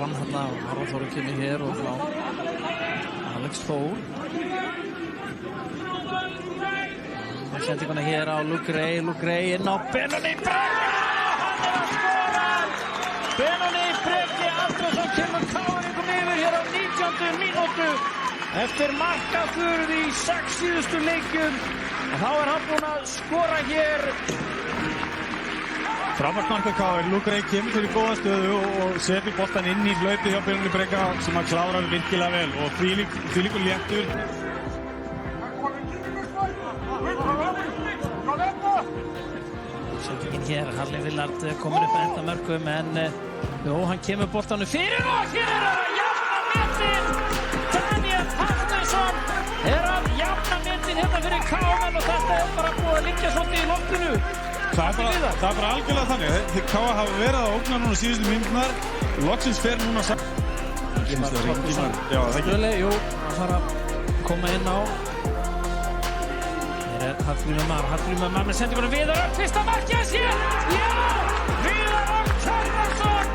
fram hérna, Harald Þór kemur hér og frá Alex Þór. Sendinguna hér á Luke Ray inn á Benóný Breki, hann að skora! Benóný Breki Alfreðsson kemur KR-ingum yfir hér á 19. mínútu eftir markafurð í 6 síðustu leikjum og þá hann búinn að skora hér. Frábært mark af KR, Luke Ray kemur fyrir góða stöðu og setur boltan inn í hlaupi hjá Benóný Breki sem að klárar virkilega vel og þvílíkur léttur. Sendingin hér, Harley Willard komin upp að enda mörkum en hann kemur boltanum fyrir og hér að jafna metin! Daniel Hafsteinsson að jafna metin hérna fyrir KR og þetta bara búið að liggja svolítið í loftinu. Það er bara algjörlega þannig. Þegar KR hafa verið að ógna núna síðustu mínúturnar, loksins fer núna saman. Já, það ekki. Jú, hann fara að koma inn á. Hér er Hallgrímur Mar með sendingunum Viðar Örn, fyrsta markið hans hér! Já! Viðar Örn Kjartansson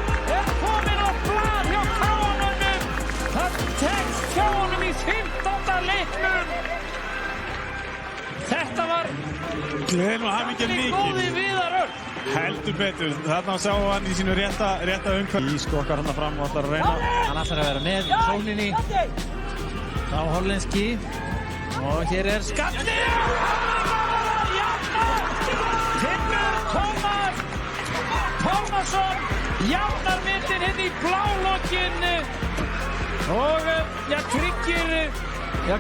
kominn á blað hjá KR-mönnum. Það tekst hjá honum í 15. leiknum. Þetta var gleðin og hamingja mikil. Góði Viðar Örn. Heldur betur. Þarna sá hann í sínu rétta umhverfi. Skokkar hann fram og ætlar að reyna. Hann ætlar að vera með í sókninni. Þá hollenski. Og hér er skallið. Finnur Tómasson jafnar metin hérna í blálokkin og tryggir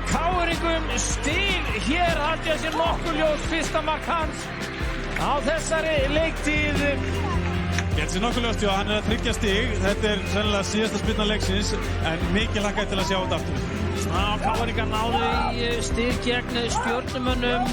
KR-ingum stig hér held ég að sé nokkuð ljós fyrsta mark hans á þessari leiktíð. Þetta sé nokkuð ljóst, já, hann er að tryggja stig. Þetta er sennilega síðasta spyrna leiksins en mikið hlakkaði til að sjá þetta aftur. KR-ingar náðu í stig gegn Stjörnumönnum.